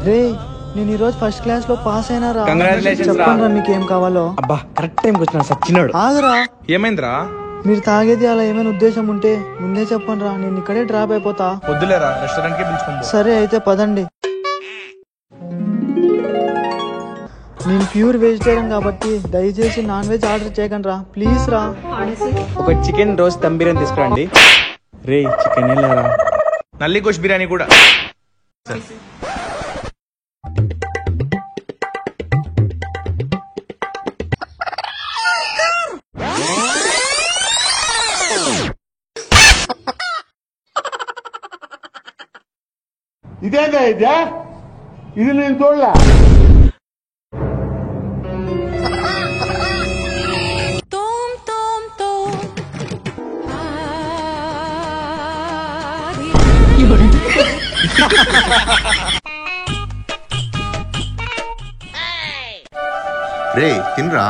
రే నేను ఈరోజు first class లో పాస్ అయినా రా. చెప్పండి మీకేం కావాలో. అబ్బా కరెక్ట్ టైంకి వచ్చిన సచ్చినాడు. ఆగరా. ఏమైందిరా? మీరు తాగేది అలా ఏమైనా ఉద్దేశం ఉంటే ముందే చెప్పండి రా, నేను ఇక్కడే డ్రాప్ అయిపోతా. వద్దులేరా, రెస్టారెంట్ కి పిలుచుకుంటా. సరే అయితే పదండి. నేను ప్యూర్ వెజిటేరియన్ కాబట్టి దయచేసి నాన్ వెజ్ ఆర్డర్ చేయకండి రా, ప్లీజ్ రా. ఒక చికెన్ రోజ్ దమ్ బిర్యానీ తీసుకురండి. రే చికెన్ వెళ్ళారా? నల్లి గోష్ బిర్యానీ కూడా. ఇదేందా ఇదే? ఇది నేను చూడలే. రే తినరా.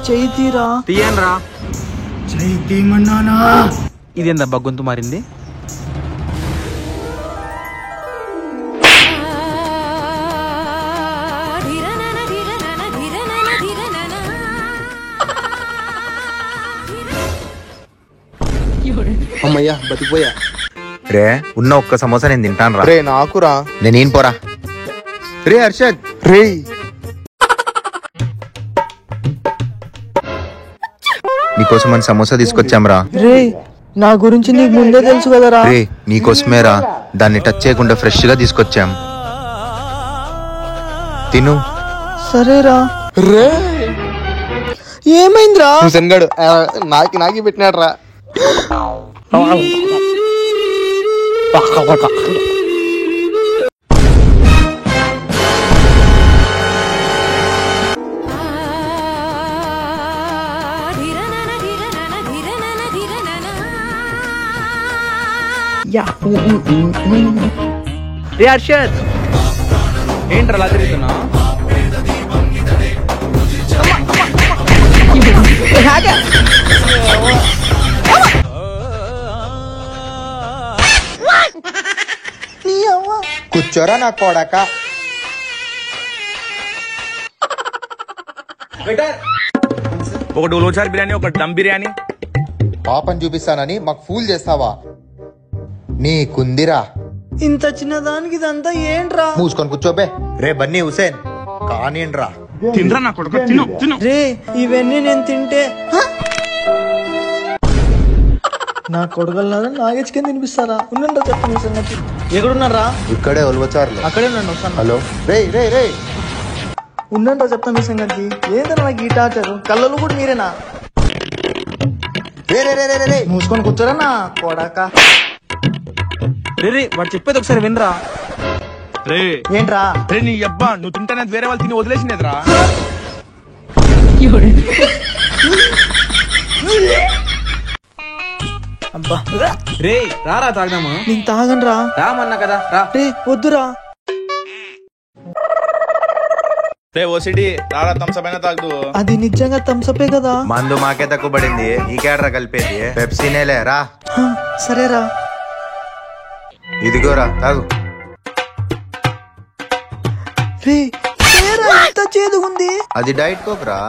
చెయ్యి తీరా. తీయన్రా. చెయ్యి తీయమన్నానా? ఇదేందబ్బా గొంతు మారింది? అమ్మయ్యా బతికిపోయా. రే ఉన్న ఒక్క సమోసా నేను తింటాను రా. రే నాకురా. నేనేం పోరా. రే హర్షద్. రే నీకోసం మన సమోసా తీసుకొచ్చాం రా. రే నా గురించి నీకు ముందే తెలుసు కదరా. రే నీకోసమేరా, దాన్ని టచ్ చేయకుండా ఫ్రెష్ గా తీసుకొచ్చాం. తిను. సరేరా. రే ఏమైందిరా? శనగాడు నాకి పెట్టినాడు రా. రే హర్షద్ ఏంట్రా అలా తిరుగుతున్నా? కూర్చోరా నా కోడక. ఒకటి ఉలోచార్ బిర్యానీ, ఒకటి దమ్ బిర్యానీ. పాపం చూపిస్తానని మాకు ఫూల్ చేస్తావా? నీకుందిరా. ఇంత చిన్నదానికి ఇదంతా ఏంట్రా? మూసుకొని కూర్చోబే. రే బన్నీ హుసేన్ కానిండ్రా. తినరా నా కొడుకు, తిను తిను. రే ఇవన్నీ నేను తింటే నా కొడుకులారా నాగేచ్చుకొని తినిపిస్తారా? ఉండండి చెప్పండి సంగతి. ఎక్కడున్నారా? ఇక్కడే ఉల్వచారులు. అక్కడే ఉండండి వస్తాను. హలో రే రే రే ఉండండి చెప్తాను మీ సంగతి. ఏంటన్నా నాకు ఈ టార్చర్? కళ్ళలు కూడా మీరేనా? రే రే రే రే రే మూసుకొని కూర్చోరా నా కొడక. రే వాడు చెప్పేది ఒకసారి వినరా. రే ఏంట్రా? రే నీ అబ్బా, నువ్వు తింటానే వేరే వాళ్ళు తిని వదిలేసినదిరా. అబ్బా రే రారా తాగదామా? నేను తాగను రా. రామన్నా కదా రా. రే వద్దురా. రే ఓసిడి రారా, థమ్సప్ అయినా తాగుతూ. అది నిజంగా థమ్సపే కదా. మందు మాకే తక్కువ పడింది, నీకేడ్రా కలిపేది? పెప్సీనేలే రా. సరేరా. ఇదిగోరా తాగు. రే ఎంత చేదుగుంది. అది డైట్ కోక్ రా.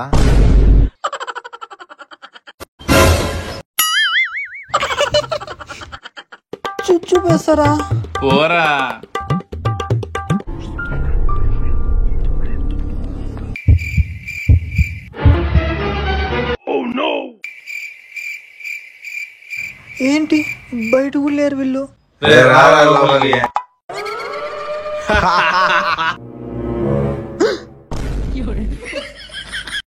చుచ్చు వేస్తారా? పోరా. ఏంటి బయట కూడా లేరు వీళ్ళు. రా